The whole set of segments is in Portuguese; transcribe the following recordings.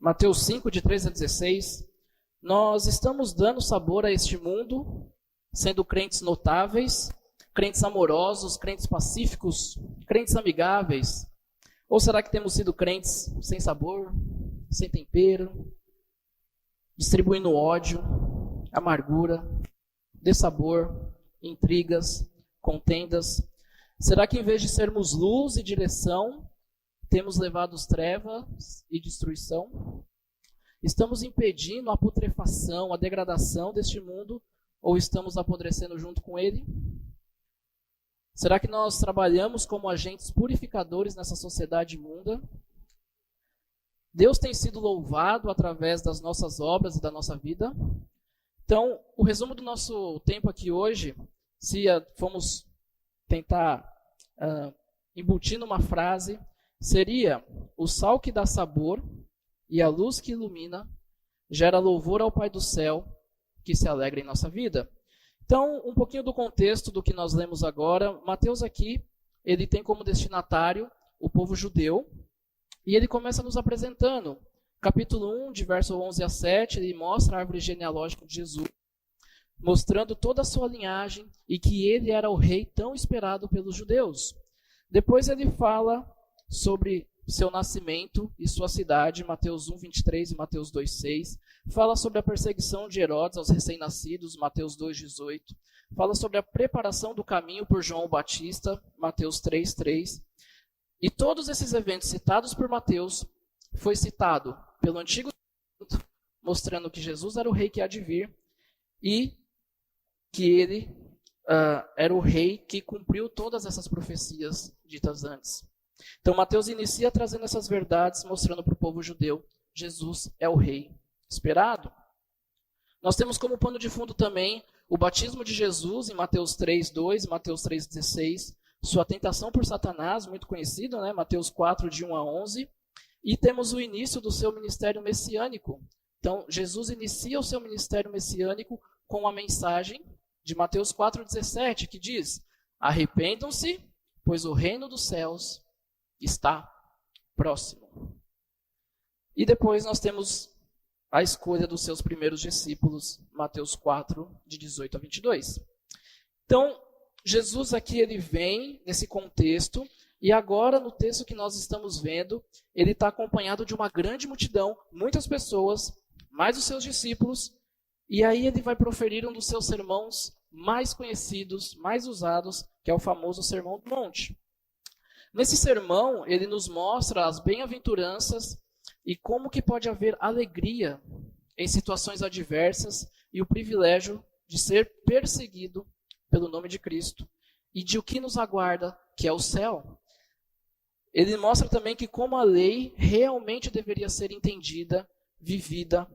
Mateus 5, de 3 a 16, nós estamos dando sabor a este mundo, sendo crentes notáveis, crentes amorosos, crentes pacíficos, crentes amigáveis? Ou será que temos sido crentes sem sabor, sem tempero, distribuindo ódio, amargura, dessabor, intrigas, contendas? Será que em vez de sermos luz e direção, temos levado trevas e destruição? Estamos impedindo a putrefação, a degradação deste mundo, ou estamos apodrecendo junto com ele? Será que nós trabalhamos como agentes purificadores nessa sociedade imunda? Deus tem sido louvado através das nossas obras e da nossa vida? Então, o resumo do nosso tempo aqui hoje, se formos tentar embutir numa frase, seria: o sal que dá sabor e a luz que ilumina gera louvor ao Pai do céu, que se alegra em nossa vida. Então, um pouquinho do contexto do que nós lemos agora. Mateus aqui, ele tem como destinatário o povo judeu, e ele começa nos apresentando. Capítulo 1, de verso 11 a 7, ele mostra a árvore genealógica de Jesus, mostrando toda a sua linhagem e que ele era o rei tão esperado pelos judeus. Depois ele fala sobre seu nascimento e sua cidade, Mateus 1, 23 e Mateus 2, 6. Fala sobre a perseguição de Herodes aos recém-nascidos, Mateus 2, 18. Fala sobre a preparação do caminho por João Batista, Mateus 3, 3. E todos esses eventos citados por Mateus foi citado pelo Antigo Testamento, mostrando que Jesus era o rei que há de vir e que ele era o rei que cumpriu todas essas profecias ditas antes. Então, Mateus inicia trazendo essas verdades, mostrando para o povo judeu: Jesus é o rei esperado. Nós temos como pano de fundo também o batismo de Jesus, em Mateus 3, 2, Mateus 3, 16, sua tentação por Satanás, muito conhecido, né? Mateus 4, de 1 a 11, e temos o início do seu ministério messiânico. Então, Jesus inicia o seu ministério messiânico com a mensagem de Mateus 4, 17, que diz: arrependam-se, pois o reino dos céus está próximo. E depois nós temos a escolha dos seus primeiros discípulos, Mateus 4, de 18 a 22. Então, Jesus aqui ele vem nesse contexto, e agora no texto que nós estamos vendo, ele está acompanhado de uma grande multidão, muitas pessoas, mais os seus discípulos, e aí ele vai proferir um dos seus sermões mais conhecidos, mais usados, que é o famoso Sermão do Monte. Nesse sermão, ele nos mostra as bem-aventuranças e como que pode haver alegria em situações adversas e o privilégio de ser perseguido pelo nome de Cristo e de o que nos aguarda, que é o céu. Ele mostra também que como a lei realmente deveria ser entendida, vivida,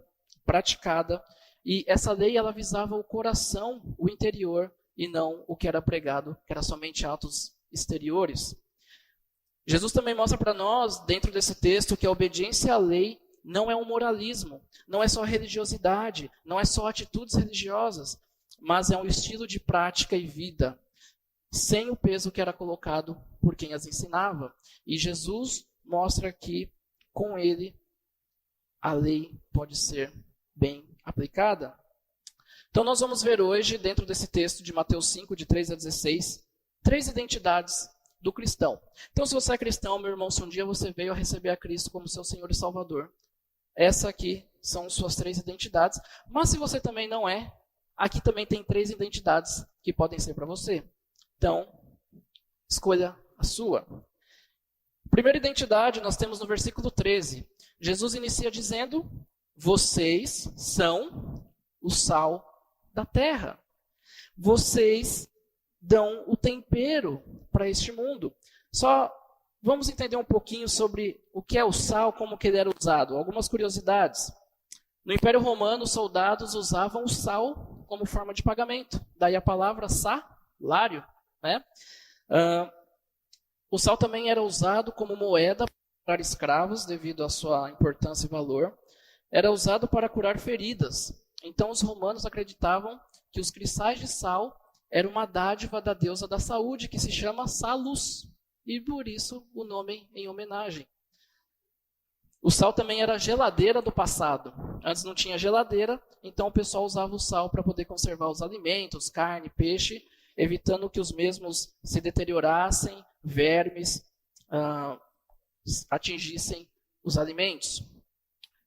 praticada, e essa lei ela visava o coração, o interior, e não o que era pregado, que era somente atos exteriores. Jesus também mostra para nós, dentro desse texto, que a obediência à lei não é um moralismo, não é só religiosidade, não é só atitudes religiosas, mas é um estilo de prática e vida, sem o peso que era colocado por quem as ensinava. E Jesus mostra que, com ele, a lei pode ser bem aplicada. Então nós vamos ver hoje, dentro desse texto de Mateus 5, de 3 a 16, 3 identidades do cristão. Então, se você é cristão, meu irmão, se um dia você veio a receber a Cristo como seu Senhor e Salvador, essa aqui são suas 3 identidades. Mas se você também não é, aqui também tem 3 identidades que podem ser para você. Então, escolha a sua. Primeira identidade nós temos no versículo 13. Jesus inicia dizendo: vocês são o sal da terra. Vocês dão o tempero para este mundo. Só vamos entender um pouquinho sobre o que é o sal, como que ele era usado. Algumas curiosidades. No Império Romano, os soldados usavam o sal como forma de pagamento. Daí a palavra salário. Né? O sal também era usado como moeda para escravos, devido à sua importância e valor. Era usado para curar feridas. Então os romanos acreditavam que os cristais de sal era uma dádiva da deusa da saúde, que se chama Salus, e por isso o nome em homenagem. O sal também era a geladeira do passado. Antes não tinha geladeira, então o pessoal usava o sal para poder conservar os alimentos, carne, peixe, evitando que os mesmos se deteriorassem, vermes atingissem os alimentos.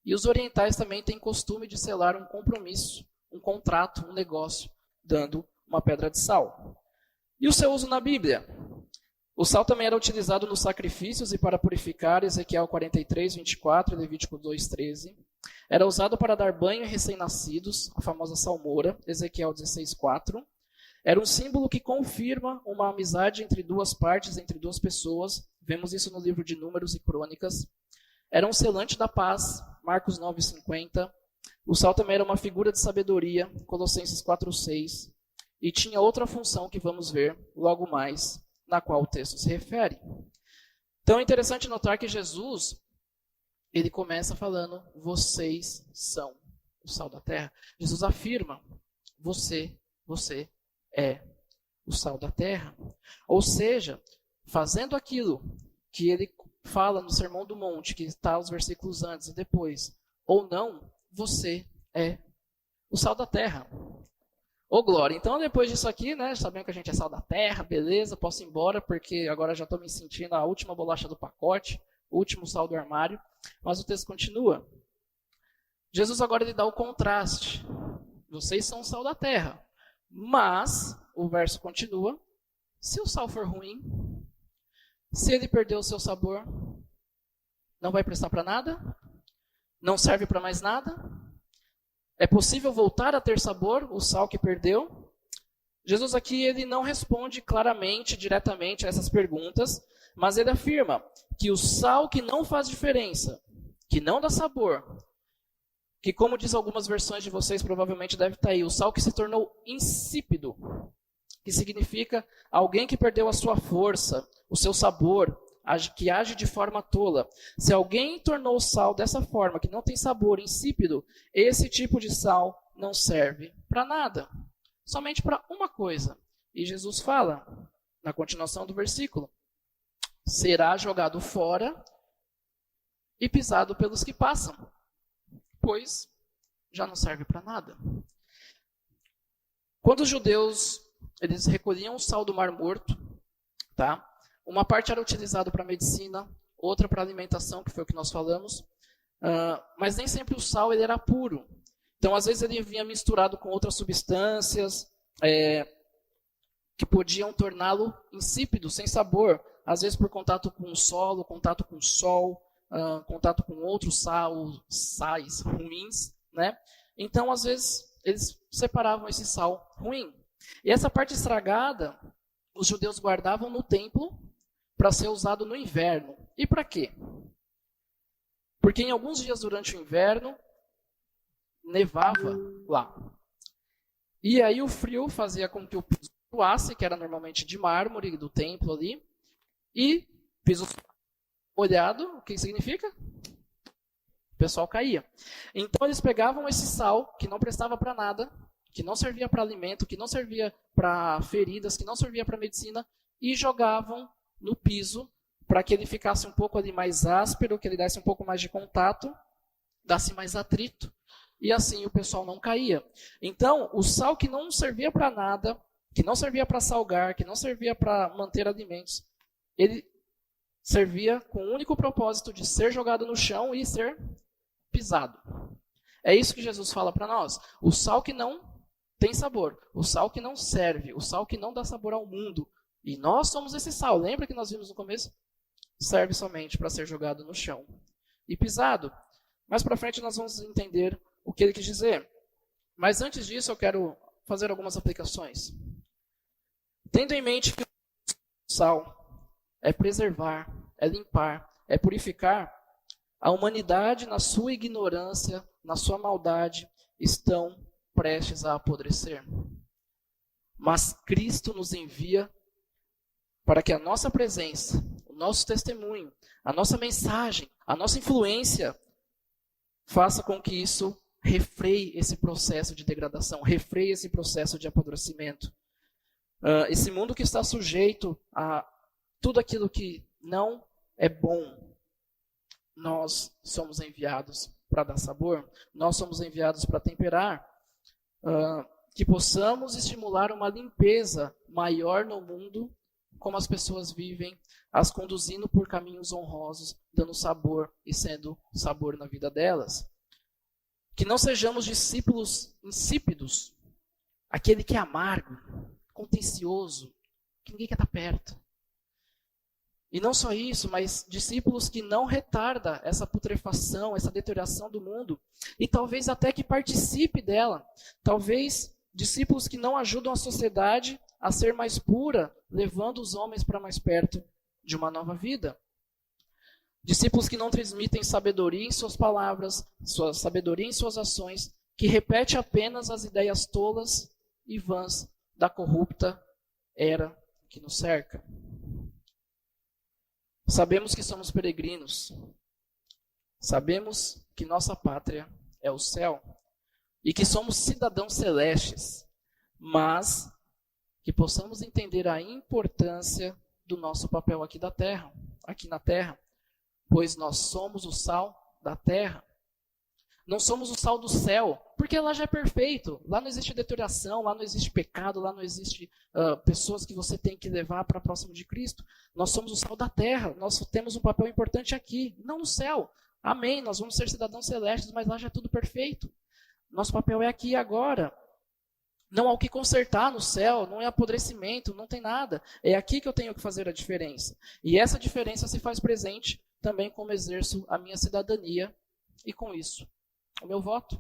E os orientais também têm costume de selar um compromisso, um contrato, um negócio, dando uma pedra de sal. E o seu uso na Bíblia? O sal também era utilizado nos sacrifícios e para purificar, Ezequiel 43, 24 e Levítico 2, 13. Era usado para dar banho em recém-nascidos, a famosa salmoura, Ezequiel 16, 4. Era um símbolo que confirma uma amizade entre duas partes, entre duas pessoas. Vemos isso no livro de Números e Crônicas. Era um selante da paz, Marcos 9, 50. O sal também era uma figura de sabedoria, Colossenses 4, 6. E tinha outra função que vamos ver logo mais, na qual o texto se refere. Então é interessante notar que Jesus, ele começa falando, vocês são o sal da terra. Jesus afirma, você é o sal da terra. Ou seja, fazendo aquilo que ele fala no Sermão do Monte, que está os versículos antes e depois, ou não, você é o sal da terra. Ô, glória. Então, depois disso aqui, né, sabendo que a gente é sal da terra, beleza, posso ir embora, porque agora já estou me sentindo a última bolacha do pacote, o último sal do armário. Mas o texto continua. Jesus agora ele dá o contraste. Vocês são o sal da terra. Mas, o verso continua, se o sal for ruim, se ele perder o seu sabor, não vai prestar para nada? Não serve para mais nada? É possível voltar a ter sabor, o sal que perdeu? Jesus aqui ele não responde claramente, diretamente a essas perguntas, mas ele afirma que o sal que não faz diferença, que não dá sabor, que como diz algumas versões de vocês, provavelmente deve estar aí, o sal que se tornou insípido, que significa alguém que perdeu a sua força, o seu sabor, que age de forma tola. Se alguém tornou o sal dessa forma, que não tem sabor, insípido, esse tipo de sal não serve para nada. Somente para uma coisa. E Jesus fala, na continuação do versículo, será jogado fora e pisado pelos que passam, pois já não serve para nada. Quando os judeus eles recolhiam o sal do Mar Morto, tá? Uma parte era utilizada para medicina, outra para alimentação, que foi o que nós falamos. Mas nem sempre o sal ele era puro. Então, às vezes, ele vinha misturado com outras substâncias que podiam torná-lo insípido, sem sabor. Às vezes, por contato com o solo, contato com o sol, contato com outros sais ruins. Né? Então, às vezes, eles separavam esse sal ruim. E essa parte estragada, os judeus guardavam no templo para ser usado no inverno. E para quê? Porque em alguns dias durante o inverno, nevava lá. E aí o frio fazia com que o piso suasse, que era normalmente de mármore do templo ali, e piso molhado, o que significa? O pessoal caía. Então eles pegavam esse sal, que não prestava para nada, que não servia para alimento, que não servia para feridas, que não servia para medicina, e jogavam no piso para que ele ficasse um pouco ali mais áspero, que ele desse um pouco mais de contato, desse mais atrito, e assim o pessoal não caía. Então, o sal que não servia para nada, que não servia para salgar, que não servia para manter alimentos, ele servia com o único propósito de ser jogado no chão e ser pisado. É isso que Jesus fala para nós. O sal que não tem sabor, o sal que não serve, o sal que não dá sabor ao mundo. E nós somos esse sal. Lembra que nós vimos no começo? Serve somente para ser jogado no chão e pisado. Mais para frente nós vamos entender o que ele quis dizer. Mas antes disso eu quero fazer algumas aplicações. Tendo em mente que o sal é preservar, é limpar, é purificar, a humanidade na sua ignorância, na sua maldade, estão prestes a apodrecer. Mas Cristo nos envia para que a nossa presença, o nosso testemunho, a nossa mensagem, a nossa influência faça com que isso refreie esse processo de degradação, refreie esse processo de apodrecimento. Esse mundo que está sujeito a tudo aquilo que não é bom, nós somos enviados para dar sabor, nós somos enviados para temperar, que possamos estimular uma limpeza maior no mundo, como as pessoas vivem, as conduzindo por caminhos honrosos, dando sabor e sendo sabor na vida delas. Que não sejamos discípulos insípidos, aquele que é amargo, contencioso, que ninguém quer estar perto. E não só isso, mas discípulos que não retardam essa putrefação, essa deterioração do mundo, e talvez até que participe dela. Talvez discípulos que não ajudam a sociedade a ser mais pura, levando os homens para mais perto de uma nova vida. Discípulos que não transmitem sabedoria em suas palavras, sua sabedoria em suas ações, que repete apenas as ideias tolas e vãs da corrupta era que nos cerca. Sabemos que somos peregrinos. Sabemos que nossa pátria é o céu e que somos cidadãos celestes, mas que possamos entender a importância do nosso papel aqui na terra, pois nós somos o sal da terra. Não somos o sal do céu, porque lá já é perfeito. Lá não existe deterioração, lá não existe pecado, lá não existe pessoas que você tem que levar para próximo de Cristo. Nós somos o sal da terra, nós temos um papel importante aqui, não no céu. Amém, nós vamos ser cidadãos celestes, mas lá já é tudo perfeito. Nosso papel é aqui e agora. Não há o que consertar no céu, não é apodrecimento, não tem nada. É aqui que eu tenho que fazer a diferença. E essa diferença se faz presente também como exerço a minha cidadania e com isso o meu voto.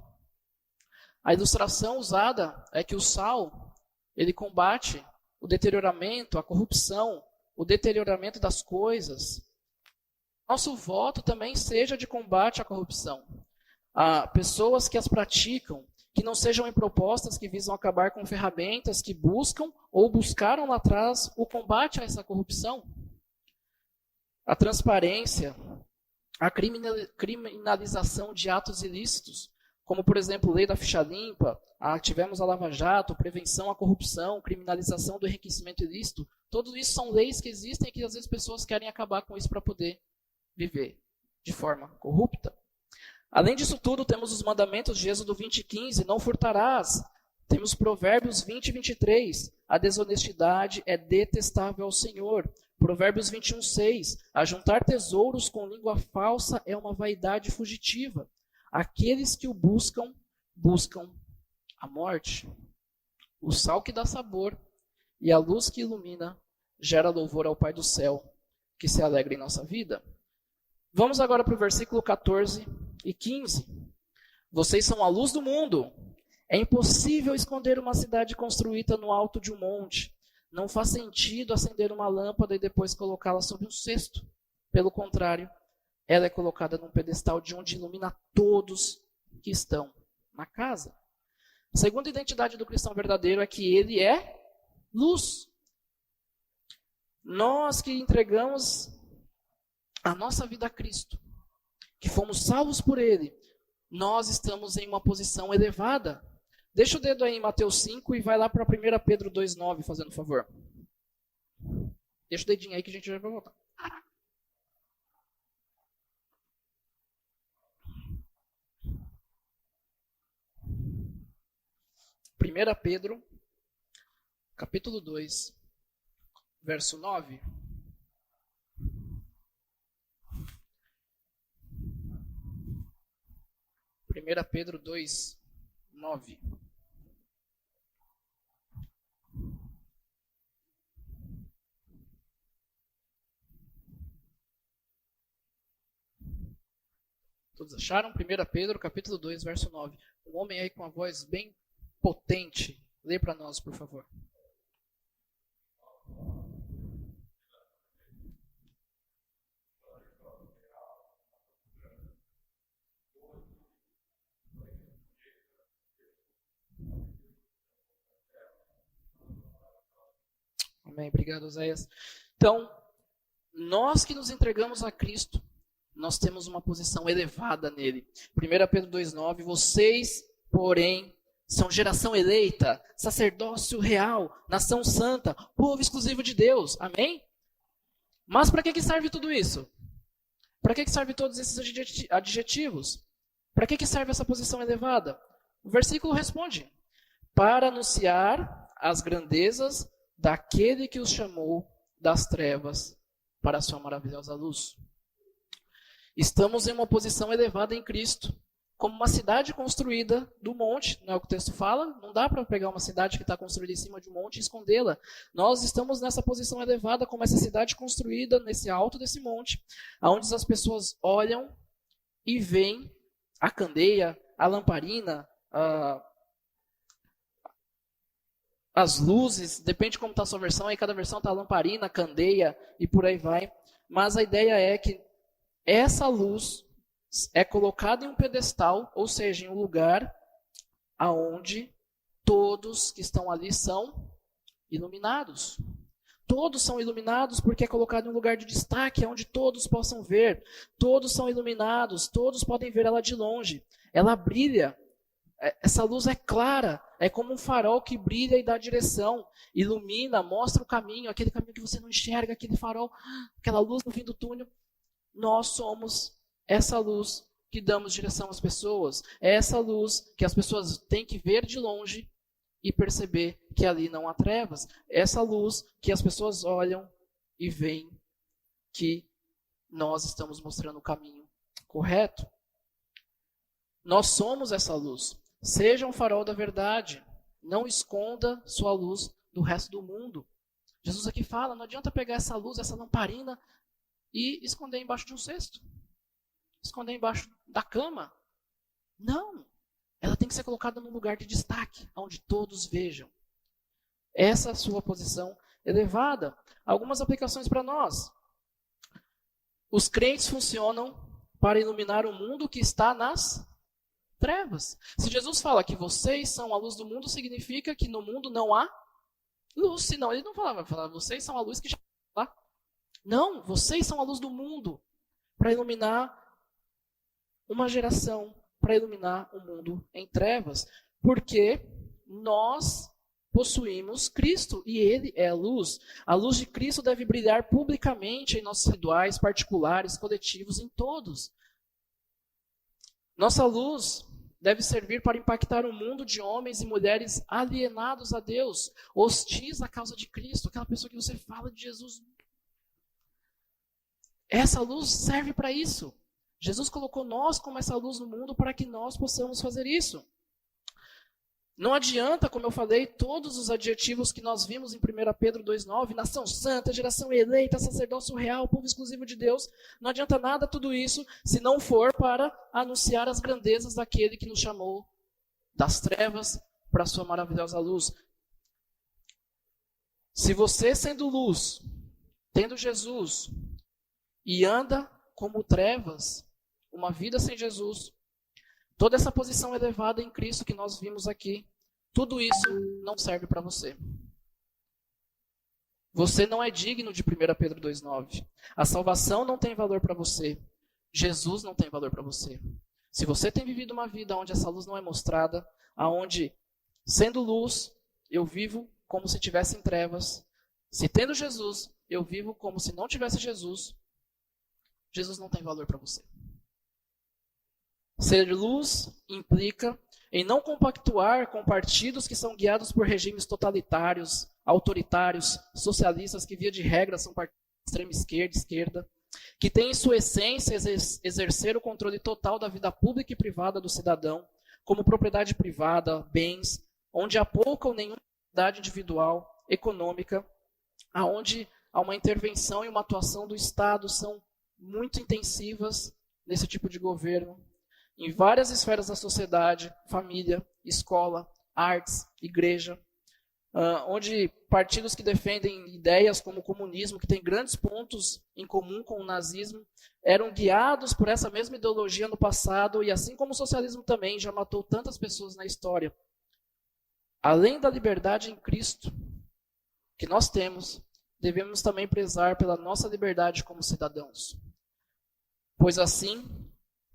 A ilustração usada é que o sal, ele combate o deterioramento, a corrupção, o deterioramento das coisas. Nosso voto também seja de combate à corrupção. Há pessoas que as praticam, que não sejam em propostas que visam acabar com ferramentas que buscam ou buscaram lá atrás o combate a essa corrupção. A transparência, a criminalização de atos ilícitos, como, por exemplo, lei da ficha limpa, tivemos a Lava Jato, prevenção à corrupção, criminalização do enriquecimento ilícito. Tudo isso são leis que existem e que às vezes pessoas querem acabar com isso para poder viver de forma corrupta. Além disso tudo, temos os mandamentos de Êxodo 20:15, não furtarás. Temos Provérbios 20:23, a desonestidade é detestável ao Senhor. Provérbios 21:6, ajuntar tesouros com língua falsa é uma vaidade fugitiva. Aqueles que o buscam, buscam a morte. O sal que dá sabor e a luz que ilumina gera louvor ao Pai do céu, que se alegra em nossa vida. Vamos agora para o versículo 14 e 15. Vocês são a luz do mundo. É impossível esconder uma cidade construída no alto de um monte. Não faz sentido acender uma lâmpada e depois colocá-la sob um cesto. Pelo contrário, ela é colocada num pedestal de onde ilumina todos que estão na casa. A segunda identidade do cristão verdadeiro é que ele é luz. Nós que entregamos a nossa vida a Cristo, que fomos salvos por Ele, nós estamos em uma posição elevada. Deixa o dedo aí em Mateus 5 e vai lá para 1 Pedro 2,9, fazendo favor. Deixa o dedinho aí que a gente já vai voltar. 1 Pedro, capítulo 2, verso 9. Primeira Pedro 2, 9. Todos acharam? 1 Pedro, capítulo 2, verso 9. Um homem aí com a voz bem potente. Lê para nós, por favor. Amém. Obrigado, Oséias. Então, nós que nos entregamos a Cristo, nós temos uma posição elevada nele. 1 Pedro 2,9, vocês, porém, são geração eleita, sacerdócio real, nação santa, povo exclusivo de Deus. Amém? Mas para que serve tudo isso? Para que servem todos esses adjetivos? Para que serve essa posição elevada? O versículo responde: para anunciar as grandezas daquele que os chamou das trevas para a sua maravilhosa luz. Estamos em uma posição elevada em Cristo, como uma cidade construída do monte, não é o que o texto fala? Não dá para pegar uma cidade que está construída em cima de um monte e escondê-la. Nós estamos nessa posição elevada, como essa cidade construída nesse alto desse monte, onde as pessoas olham e veem a candeia, a lamparina, as luzes, depende de como está a sua versão, aí cada versão está a lamparina, a candeia e por aí vai. Mas a ideia é que essa luz é colocada em um pedestal, ou seja, em um lugar aonde todos que estão ali são iluminados. Todos são iluminados porque é colocado em um lugar de destaque, onde todos possam ver. Todos são iluminados, todos podem ver ela de longe. Ela brilha. Essa luz é clara, é como um farol que brilha e dá direção, ilumina, mostra o caminho, aquele caminho que você não enxerga, aquele farol, aquela luz no fim do túnel. Nós somos essa luz que damos direção às pessoas. É essa luz que as pessoas têm que ver de longe e perceber que ali não há trevas. É essa luz que as pessoas olham e veem que nós estamos mostrando o caminho correto. Nós somos essa luz. Seja um farol da verdade. Não esconda sua luz do resto do mundo. Jesus aqui fala, não adianta pegar essa luz, essa lamparina e esconder embaixo de um cesto. Esconder embaixo da cama. Não. Ela tem que ser colocada num lugar de destaque, onde todos vejam. Essa é a sua posição elevada. Algumas aplicações para nós. Os crentes funcionam para iluminar o mundo que está nas trevas. Se Jesus fala que vocês são a luz do mundo, significa que no mundo não há luz. Senão ele não falava, vocês são a luz que já está lá. Não, vocês são a luz do mundo para iluminar uma geração, para iluminar o mundo em trevas. Porque nós possuímos Cristo e Ele é a luz. A luz de Cristo deve brilhar publicamente em nossos rituais particulares, coletivos, em todos. Nossa luz deve servir para impactar um mundo de homens e mulheres alienados a Deus, hostis à causa de Cristo, aquela pessoa que você fala de Jesus. Essa luz serve para isso. Jesus colocou nós como essa luz no mundo para que nós possamos fazer isso. Não adianta, como eu falei, todos os adjetivos que nós vimos em 1 Pedro 2,9, nação santa, geração eleita, sacerdócio real, povo exclusivo de Deus, não adianta nada tudo isso se não for para anunciar as grandezas daquele que nos chamou das trevas para a sua maravilhosa luz. Se você, sendo luz, tendo Jesus, e anda como trevas, uma vida sem Jesus, toda essa posição elevada em Cristo que nós vimos aqui, tudo isso não serve para você. Você não é digno de 1 Pedro 2,9. A salvação não tem valor para você. Jesus não tem valor para você. Se você tem vivido uma vida onde essa luz não é mostrada, aonde, sendo luz, eu vivo como se estivesse em trevas. Se tendo Jesus, eu vivo como se não tivesse Jesus. Jesus não tem valor para você. Ser luz implica em não compactuar com partidos que são guiados por regimes totalitários, autoritários, socialistas, que via de regra são partidos de extrema esquerda, esquerda, que têm em sua essência exercer o controle total da vida pública e privada do cidadão, como propriedade privada, bens, onde há pouca ou nenhuma liberdade individual, econômica, aonde há uma intervenção e uma atuação do Estado são muito intensivas nesse tipo de governo, em várias esferas da sociedade, família, escola, artes, igreja, onde partidos que defendem ideias como o comunismo, que tem grandes pontos em comum com o nazismo, eram guiados por essa mesma ideologia no passado, e assim como o socialismo também já matou tantas pessoas na história. Além da liberdade em Cristo que nós temos, devemos também prezar pela nossa liberdade como cidadãos. Pois assim,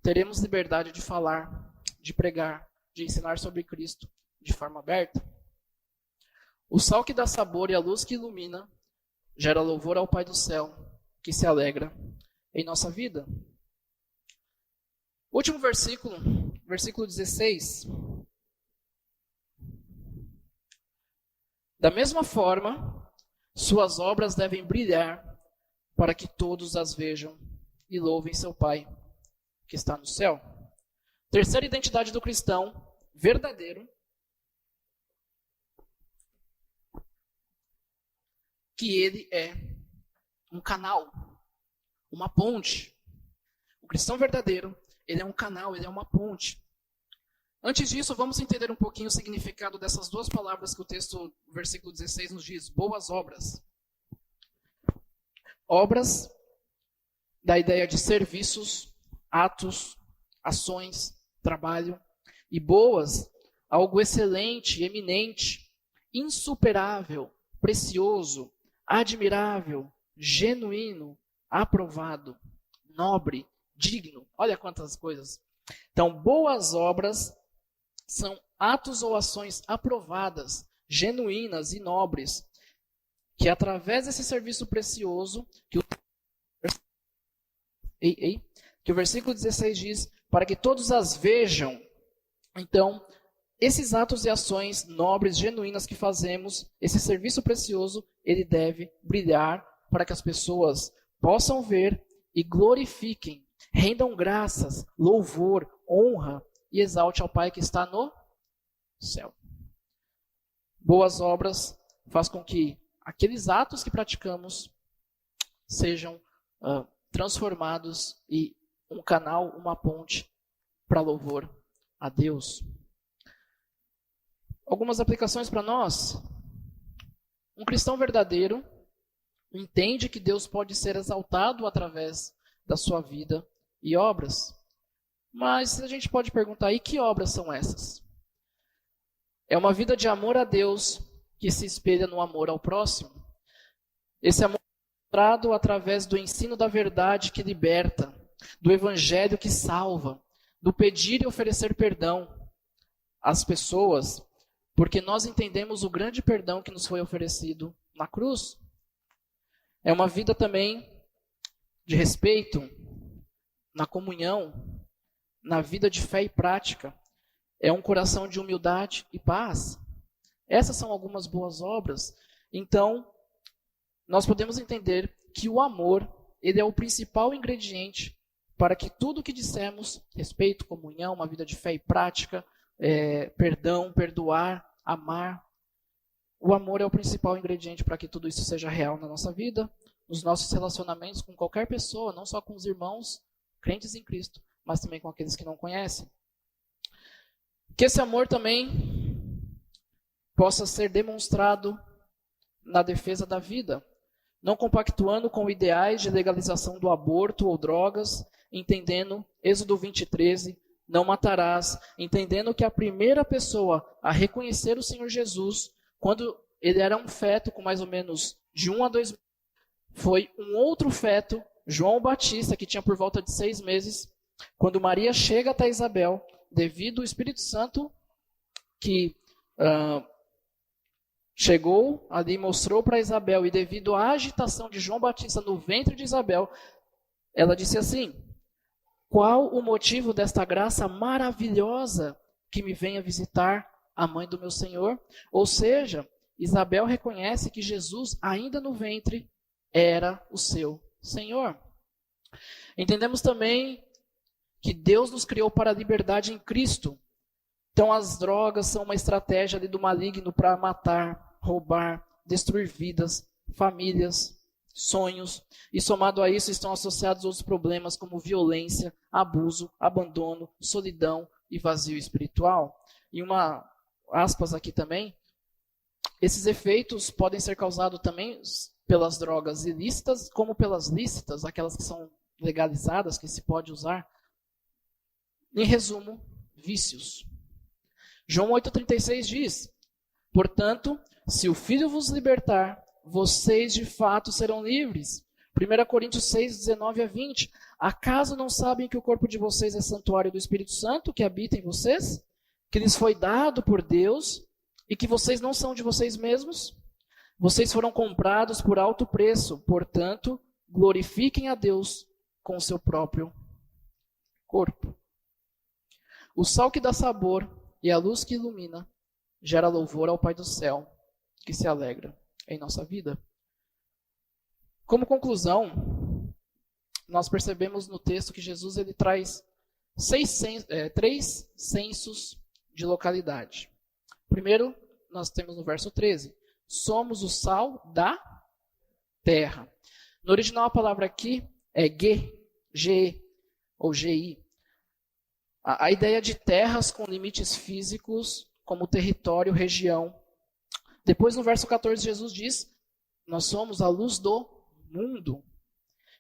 teremos liberdade de falar, de pregar, de ensinar sobre Cristo de forma aberta. O sal que dá sabor e a luz que ilumina gera louvor ao Pai do céu, que se alegra em nossa vida. Último versículo, versículo 16. Da mesma forma, suas obras devem brilhar para que todos as vejam e louvem seu Pai que está no céu. Terceira identidade do cristão verdadeiro, que ele é um canal, uma ponte. O cristão verdadeiro, ele é um canal, ele é uma ponte. Antes disso, vamos entender um pouquinho o significado dessas duas palavras que o texto, versículo 16, nos diz. Boas obras. Obras, da ideia de serviços, atos, ações, trabalho. E boas, algo excelente, eminente, insuperável, precioso, admirável, genuíno, aprovado, nobre, digno. Olha quantas coisas. Então, boas obras são atos ou ações aprovadas, genuínas e nobres, que através desse serviço precioso, que o versículo 16 diz, para que todos as vejam. Então, esses atos e ações nobres, genuínas que fazemos, esse serviço precioso, ele deve brilhar para que as pessoas possam ver e glorifiquem, rendam graças, louvor, honra e exalte ao Pai que está no céu. Boas obras faz com que aqueles atos que praticamos sejam transformados e um canal, uma ponte para louvor a Deus. Algumas aplicações para nós. Um cristão verdadeiro entende que Deus pode ser exaltado através da sua vida e obras. Mas a gente pode perguntar, e que obras são essas? É uma vida de amor a Deus que se espelha no amor ao próximo. Esse amor é mostrado através do ensino da verdade que liberta, do evangelho que salva, do pedir e oferecer perdão às pessoas, porque nós entendemos o grande perdão que nos foi oferecido na cruz. É uma vida também de respeito, na comunhão, na vida de fé e prática. É um coração de humildade e paz. Essas são algumas boas obras. Então, nós podemos entender que o amor, ele é o principal ingrediente para que tudo o que dissemos, respeito, comunhão, uma vida de fé e prática, perdão, perdoar, amar, o amor é o principal ingrediente para que tudo isso seja real na nossa vida, nos nossos relacionamentos com qualquer pessoa, não só com os irmãos crentes em Cristo, mas também com aqueles que não conhecem. Que esse amor também possa ser demonstrado na defesa da vida, não compactuando com ideais de legalização do aborto ou drogas, entendendo Êxodo 20:13, não matarás, entendendo que a primeira pessoa a reconhecer o Senhor Jesus, quando ele era um feto com mais ou menos de 1 a 2 meses, foi um outro feto, João Batista, que tinha por volta de 6 meses, quando Maria chega até Isabel, devido ao Espírito Santo que chegou ali e mostrou para Isabel, e devido à agitação de João Batista no ventre de Isabel, ela disse assim: qual o motivo desta graça maravilhosa que me venha visitar a mãe do meu Senhor? Ou seja, Isabel reconhece que Jesus, ainda no ventre, era o seu Senhor. Entendemos também que Deus nos criou para a liberdade em Cristo. Então as drogas são uma estratégia ali do maligno para matar, roubar, destruir vidas, famílias, sonhos. E somado a isso estão associados outros problemas como violência, abuso, abandono, solidão e vazio espiritual. E uma aspas aqui também, esses efeitos podem ser causados também pelas drogas ilícitas, como pelas lícitas, aquelas que são legalizadas, que se pode usar. Em resumo, vícios. João 8,36 diz: portanto, se o Filho vos libertar, vocês de fato serão livres. 1 Coríntios 6, 19 a 20. Acaso não sabem que o corpo de vocês é santuário do Espírito Santo, que habita em vocês? Que lhes foi dado por Deus e que vocês não são de vocês mesmos? Vocês foram comprados por alto preço, portanto, glorifiquem a Deus com o seu próprio corpo. O sal que dá sabor e a luz que ilumina gera louvor ao Pai do céu, que se alegra em nossa vida. Como conclusão, nós percebemos no texto que Jesus ele traz três censos de localidade. Primeiro, nós temos no verso 13, somos o sal da terra. No original a palavra aqui é G ou GI. A ideia de terras com limites físicos, como território, região. Depois no verso 14 Jesus diz, nós somos a luz do mundo,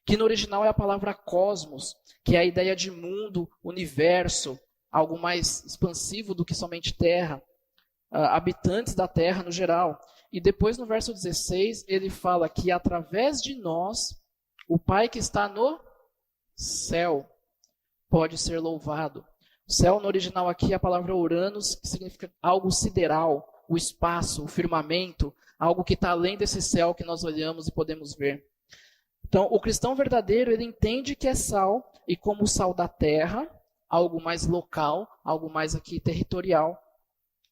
que no original é a palavra cosmos, que é a ideia de mundo, universo, algo mais expansivo do que somente terra, habitantes da terra no geral. E depois no verso 16 ele fala que através de nós, o Pai que está no céu pode ser louvado. O céu no original aqui é a palavra Uranus, que significa algo sideral, o espaço, o firmamento, algo que está além desse céu que nós olhamos e podemos ver. Então, o cristão verdadeiro, ele entende que é sal, e como o sal da terra, algo mais local, algo mais aqui territorial,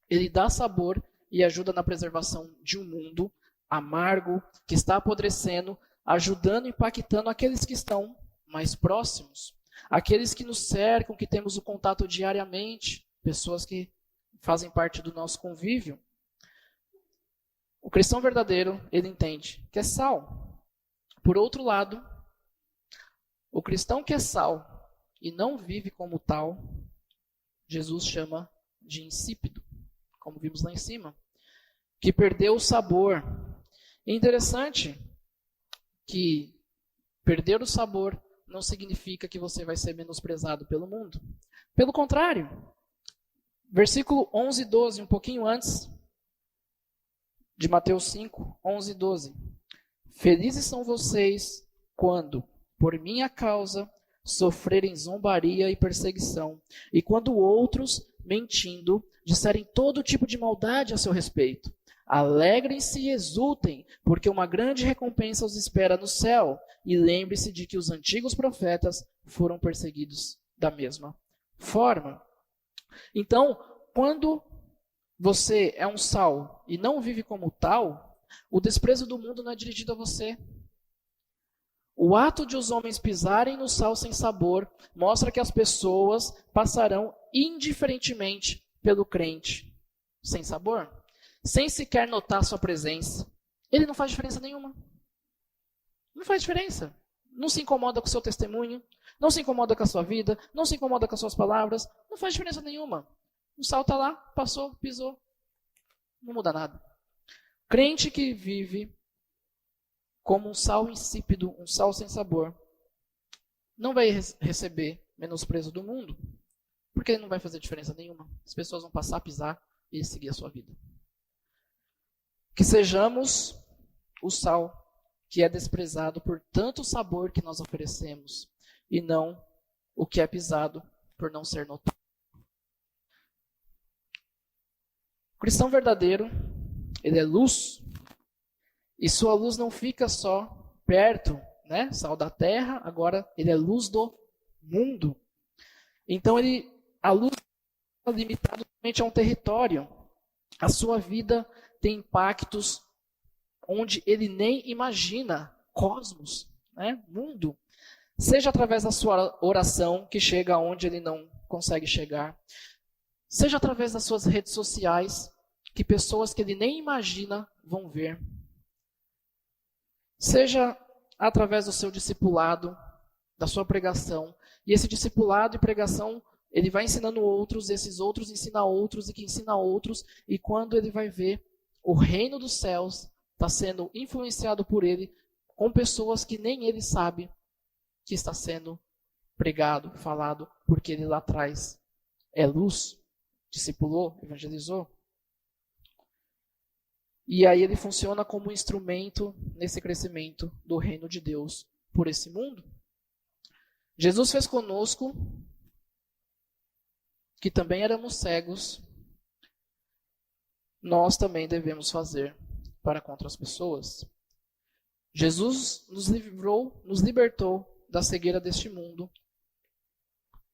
ele dá sabor e ajuda na preservação de um mundo amargo, que está apodrecendo, ajudando e impactando aqueles que estão mais próximos, aqueles que nos cercam, que temos o contato diariamente, pessoas que fazem parte do nosso convívio. O cristão verdadeiro, ele entende que é sal. Por outro lado, o cristão que é sal e não vive como tal, Jesus chama de insípido, como vimos lá em cima, que perdeu o sabor. É interessante que perder o sabor não significa que você vai ser menosprezado pelo mundo. Pelo contrário, versículo 11 e 12, um pouquinho antes de Mateus 5, 11 e 12. Felizes são vocês quando, por minha causa, sofrerem zombaria e perseguição, e quando outros, mentindo, disserem todo tipo de maldade a seu respeito. Alegrem-se e exultem, porque uma grande recompensa os espera no céu. E lembre-se de que os antigos profetas foram perseguidos da mesma forma. Então, quando você é um sal e não vive como tal, o desprezo do mundo não é dirigido a você. O ato de os homens pisarem no sal sem sabor mostra que as pessoas passarão indiferentemente pelo crente sem sabor, sem sequer notar sua presença. Ele não faz diferença nenhuma. Não faz diferença. Não se incomoda com o seu testemunho, não se incomoda com a sua vida, não se incomoda com as suas palavras, não faz diferença nenhuma. O sal está lá, passou, pisou, não muda nada. Crente que vive como um sal insípido, um sal sem sabor, não vai receber menosprezo do mundo, porque ele não vai fazer diferença nenhuma. As pessoas vão passar, pisar e seguir a sua vida. Que sejamos o sal que é desprezado por tanto sabor que nós oferecemos, e não o que é pisado por não ser notado. O cristão verdadeiro, ele é luz, e sua luz não fica só perto, né? Sal da terra, agora ele é luz do mundo. Então a luz não é limitada somente a um território. A sua vida tem impactos onde ele nem imagina, cosmos, né? Mundo. Seja através da sua oração, que chega onde ele não consegue chegar. Seja através das suas redes sociais, que pessoas que ele nem imagina vão ver. Seja através do seu discipulado, da sua pregação. E esse discipulado e pregação, ele vai ensinando outros, esses outros ensinam outros, e que ensina outros. E quando ele vai ver, o reino dos céus está sendo influenciado por ele, com pessoas que nem ele sabe que está sendo pregado, falado, porque ele lá atrás é luz, discipulou, evangelizou. E aí ele funciona como um instrumento nesse crescimento do reino de Deus por esse mundo. Jesus fez conosco, que também éramos cegos, nós também devemos fazer para com outras pessoas. Jesus nos livrou, nos libertou da cegueira deste mundo.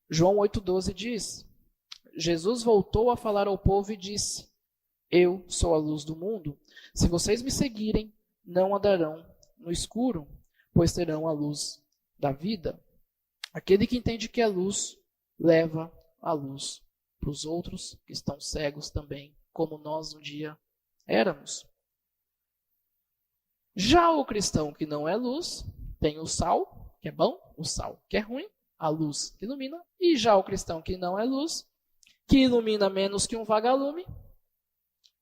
João 8,12 diz, Jesus voltou a falar ao povo e disse: Eu sou a luz do mundo. Se vocês me seguirem, não andarão no escuro, pois terão a luz da vida. Aquele que entende que é luz, leva a luz para os outros que estão cegos também, como nós um dia éramos. Já o cristão que não é luz, tem o sal, que é bom, o sal, que é ruim, a luz que ilumina. E já o cristão que não é luz, que ilumina menos que um vagalume,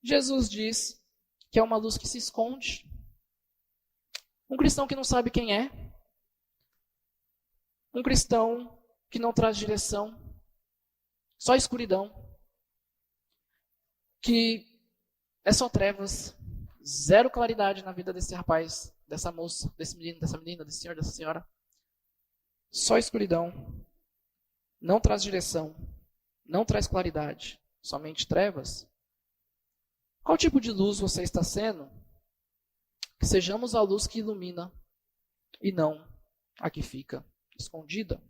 Jesus diz que é uma luz que se esconde. Um cristão que não sabe quem é. Um cristão que não traz direção. Só escuridão. Que é só trevas. Zero claridade na vida desse rapaz, dessa moça, desse menino, dessa menina, desse senhor, dessa senhora. Só escuridão. Não traz direção. Não traz claridade. Somente trevas. Qual tipo de luz você está sendo? Que sejamos a luz que ilumina e não a que fica escondida.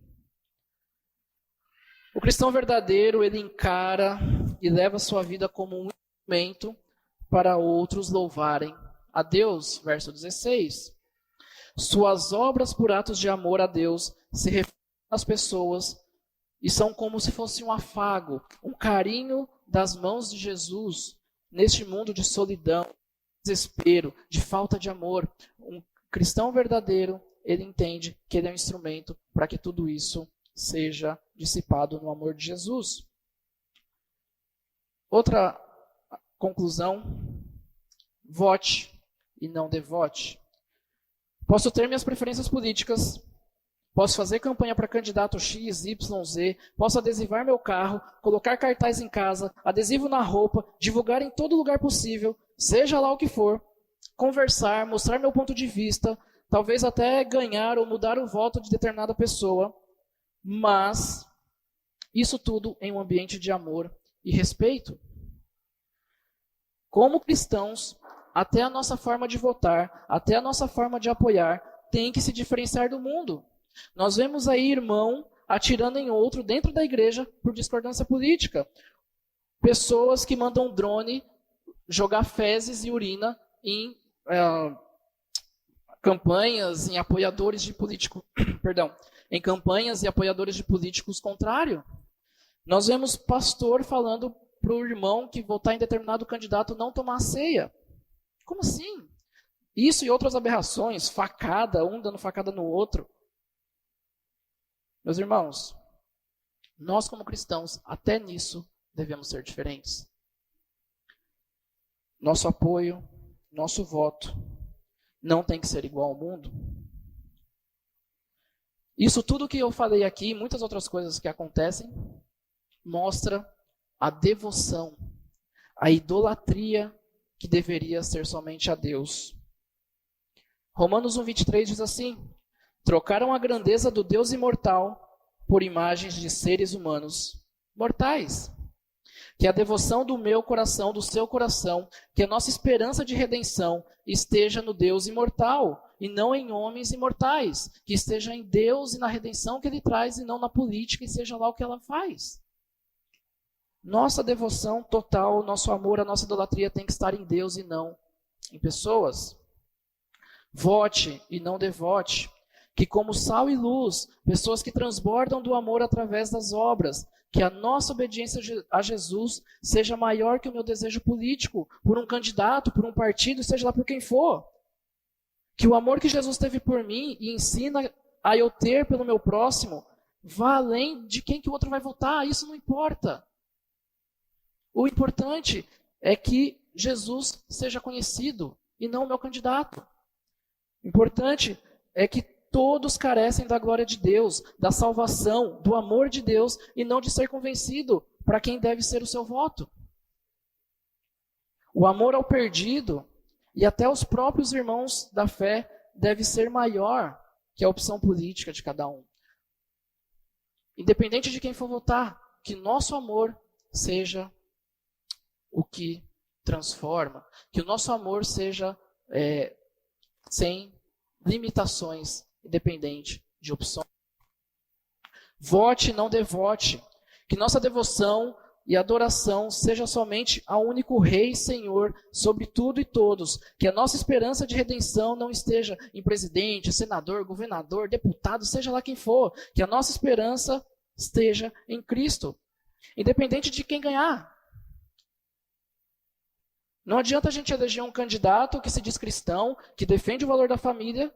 O cristão verdadeiro, ele encara e leva a sua vida como um instrumento para outros louvarem a Deus. Verso 16. Suas obras por atos de amor a Deus se refletem nas pessoas e são como se fosse um afago, um carinho das mãos de Jesus neste mundo de solidão, desespero, de falta de amor. Um cristão verdadeiro, ele entende que ele é um instrumento para que tudo isso seja dissipado no amor de Jesus. Outra conclusão: vote e não devote. Posso ter minhas preferências políticas, posso fazer campanha para candidato X, Y, Z, posso adesivar meu carro, colocar cartaz em casa, adesivo na roupa, divulgar em todo lugar possível, seja lá o que for, conversar, mostrar meu ponto de vista, talvez até ganhar ou mudar o voto de determinada pessoa, mas isso tudo em um ambiente de amor e respeito. Como cristãos, até a nossa forma de votar, até a nossa forma de apoiar, tem que se diferenciar do mundo. Nós vemos aí irmão atirando em outro dentro da igreja por discordância política. Pessoas que mandam drone jogar fezes e urina em campanhas, em apoiadores de políticos, em campanhas e apoiadores de políticos contrários. Nós vemos pastor falando para o irmão que votar em determinado candidato não tomar ceia. Como assim? Isso e outras aberrações, facada, um dando facada no outro. Meus irmãos, nós como cristãos, até nisso, devemos ser diferentes. Nosso apoio, nosso voto, não tem que ser igual ao mundo. Isso tudo que eu falei aqui, muitas outras coisas que acontecem, mostra a devoção, a idolatria que deveria ser somente a Deus. Romanos 1:23 diz assim: trocaram a grandeza do Deus imortal por imagens de seres humanos mortais. Que a devoção do meu coração, do seu coração, que a nossa esperança de redenção esteja no Deus imortal e não em homens imortais. Que esteja em Deus e na redenção que Ele traz e não na política e seja lá o que ela faz. Nossa devoção total, nosso amor, a nossa idolatria tem que estar em Deus e não em pessoas. Vote e não devote. Que como sal e luz, pessoas que transbordam do amor através das obras, que a nossa obediência a Jesus seja maior que o meu desejo político, por um candidato, por um partido, seja lá por quem for. Que o amor que Jesus teve por mim e ensina a eu ter pelo meu próximo, vá além de quem que o outro vai votar, isso não importa. O importante é que Jesus seja conhecido e não o meu candidato. O importante é que todos carecem da glória de Deus, da salvação, do amor de Deus e não de ser convencido para quem deve ser o seu voto. O amor ao perdido e até os próprios irmãos da fé deve ser maior que a opção política de cada um. Independente de quem for votar, que nosso amor seja o que transforma, que o nosso amor seja sem limitações, independente de opção. Vote, não devote. Que nossa devoção e adoração seja somente ao único Rei e Senhor sobre tudo e todos, que a nossa esperança de redenção não esteja em presidente, senador, governador, deputado, seja lá quem for, que a nossa esperança esteja em Cristo, independente de quem ganhar. Não adianta a gente eleger um candidato que se diz cristão, que defende o valor da família,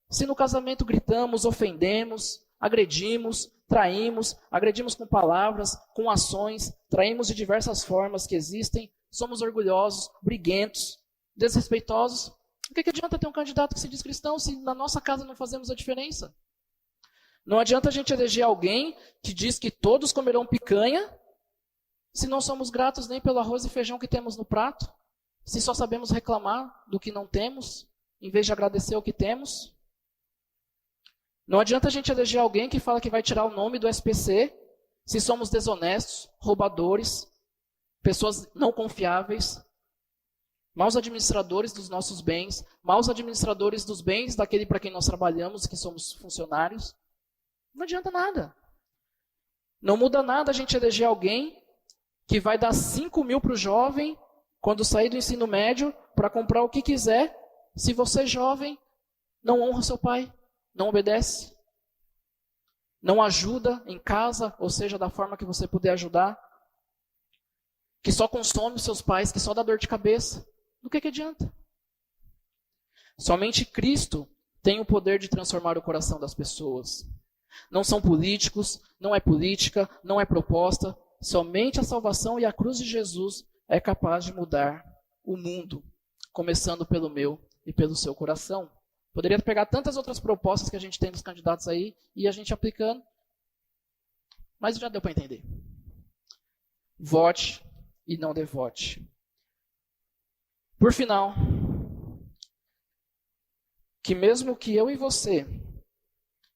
se no casamento gritamos, ofendemos, agredimos, traímos, agredimos com palavras, com ações, traímos de diversas formas que existem, somos orgulhosos, briguentos, desrespeitosos. O que adianta ter um candidato que se diz cristão se na nossa casa não fazemos a diferença? Não adianta a gente eleger alguém que diz que todos comerão picanha, se não somos gratos nem pelo arroz e feijão que temos no prato, se só sabemos reclamar do que não temos, em vez de agradecer o que temos. Não adianta a gente eleger alguém que fala que vai tirar o nome do SPC, se somos desonestos, roubadores, pessoas não confiáveis, maus administradores dos nossos bens, maus administradores dos bens daquele para quem nós trabalhamos, que somos funcionários. Não adianta nada. Não muda nada a gente eleger alguém que vai dar 5 mil para o jovem quando sair do ensino médio para comprar o que quiser, se você, jovem, não honra seu pai, não obedece, não ajuda em casa, ou seja, da forma que você puder ajudar, que só consome os seus pais, que só dá dor de cabeça. Do que adianta? Somente Cristo tem o poder de transformar o coração das pessoas. Não são políticos, não é política, não é proposta. Somente a salvação e a cruz de Jesus é capaz de mudar o mundo, começando pelo meu e pelo seu coração. Poderia pegar tantas outras propostas que a gente tem dos candidatos aí e a gente aplicando, mas já deu para entender. Vote e não devote. Por final, que mesmo que eu e você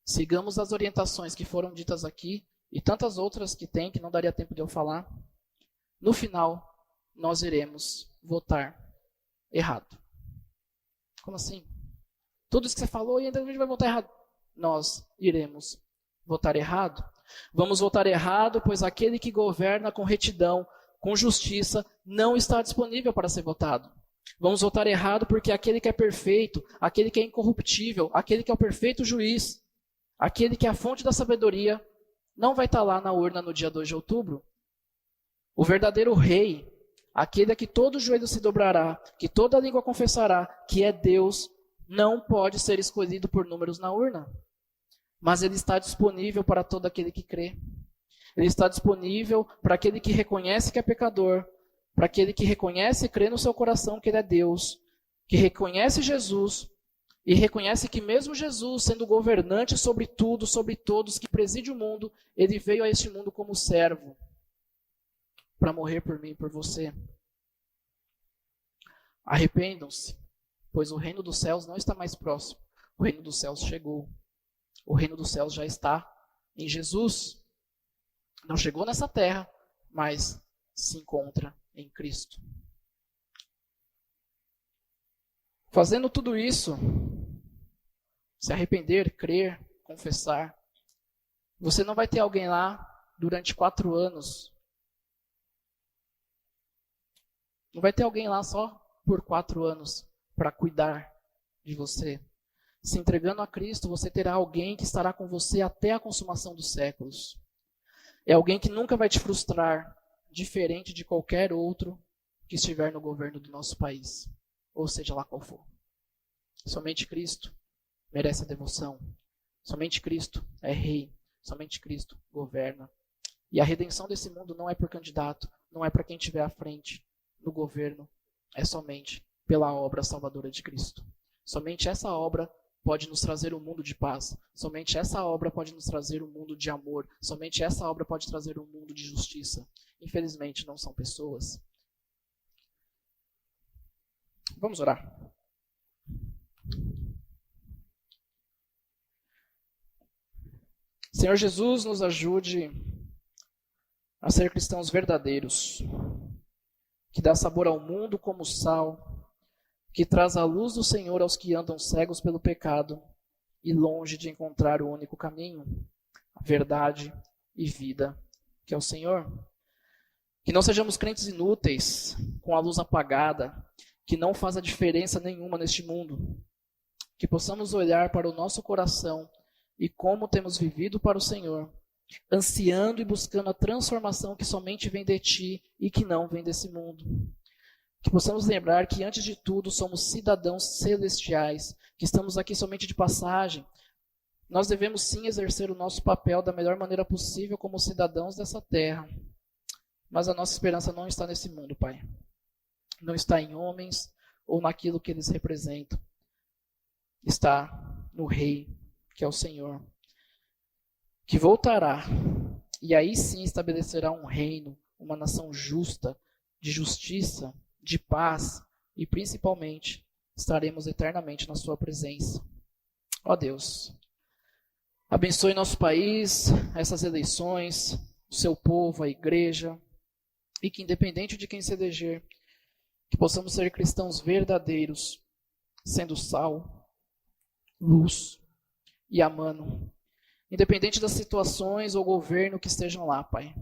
sigamos as orientações que foram ditas aqui e tantas outras que tem, que não daria tempo de eu falar, no final nós iremos votar errado. Como assim? Tudo isso que você falou e ainda a gente vai votar errado. Nós iremos votar errado. Vamos votar errado, pois aquele que governa com retidão, com justiça, não está disponível para ser votado. Vamos votar errado porque aquele que é perfeito, aquele que é incorruptível, aquele que é o perfeito juiz, aquele que é a fonte da sabedoria, não vai estar lá na urna no dia 2 de outubro. O verdadeiro rei, aquele a que todo joelho se dobrará, que toda língua confessará que é Deus, não pode ser escolhido por números na urna. Mas ele está disponível para todo aquele que crê. Ele está disponível para aquele que reconhece que é pecador, para aquele que reconhece e crê no seu coração que ele é Deus, que reconhece Jesus e reconhece que mesmo Jesus, sendo governante sobre tudo, sobre todos, que preside o mundo, ele veio a este mundo como servo para morrer por mim e por você. Arrependam-se, pois o reino dos céus não está mais próximo. O reino dos céus chegou. O reino dos céus já está em Jesus. Não chegou nessa terra, mas se encontra em Cristo. Fazendo tudo isso, se arrepender, crer, confessar, você não vai ter alguém lá durante 4 anos. Não vai ter alguém lá só por 4 anos para cuidar de você. Se entregando a Cristo, você terá alguém que estará com você até a consumação dos séculos. É alguém que nunca vai te frustrar, diferente de qualquer outro que estiver no governo do nosso país, ou seja lá qual for. Somente Cristo merece a devoção. Somente Cristo é rei. Somente Cristo governa. E a redenção desse mundo não é por candidato, não é para quem estiver à frente no governo, é somente pela obra salvadora de Cristo. Somente essa obra pode nos trazer um mundo de paz. Somente essa obra pode nos trazer um mundo de amor. Somente essa obra pode trazer um mundo de justiça. Infelizmente, não são pessoas. Vamos orar. Senhor Jesus, nos ajude a ser cristãos verdadeiros, que dá sabor ao mundo como sal, que traz a luz do Senhor aos que andam cegos pelo pecado e longe de encontrar o único caminho, a verdade e vida, que é o Senhor. Que não sejamos crentes inúteis, com a luz apagada, que não faz a diferença nenhuma neste mundo. Que possamos olhar para o nosso coração e como temos vivido para o Senhor, ansiando e buscando a transformação que somente vem de Ti e que não vem desse mundo. Que possamos lembrar que, antes de tudo, somos cidadãos celestiais, que estamos aqui somente de passagem. Nós devemos sim exercer o nosso papel da melhor maneira possível como cidadãos dessa terra. Mas a nossa esperança não está nesse mundo, Pai. Não está em homens ou naquilo que eles representam. Está no Rei, que é o Senhor, que voltará e aí sim estabelecerá um reino, uma nação justa, de justiça, de paz e principalmente estaremos eternamente na sua presença. Ó Deus, abençoe nosso país, essas eleições, o seu povo, a igreja, e que independente de quem se eleger, que possamos ser cristãos verdadeiros, sendo sal, luz e amando, independente das situações ou governo que estejam lá, Pai.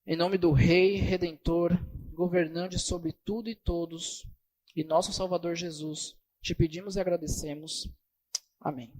Em nome do Rei, Redentor, governante sobre tudo e todos, e nosso Salvador Jesus, te pedimos e agradecemos. Amém.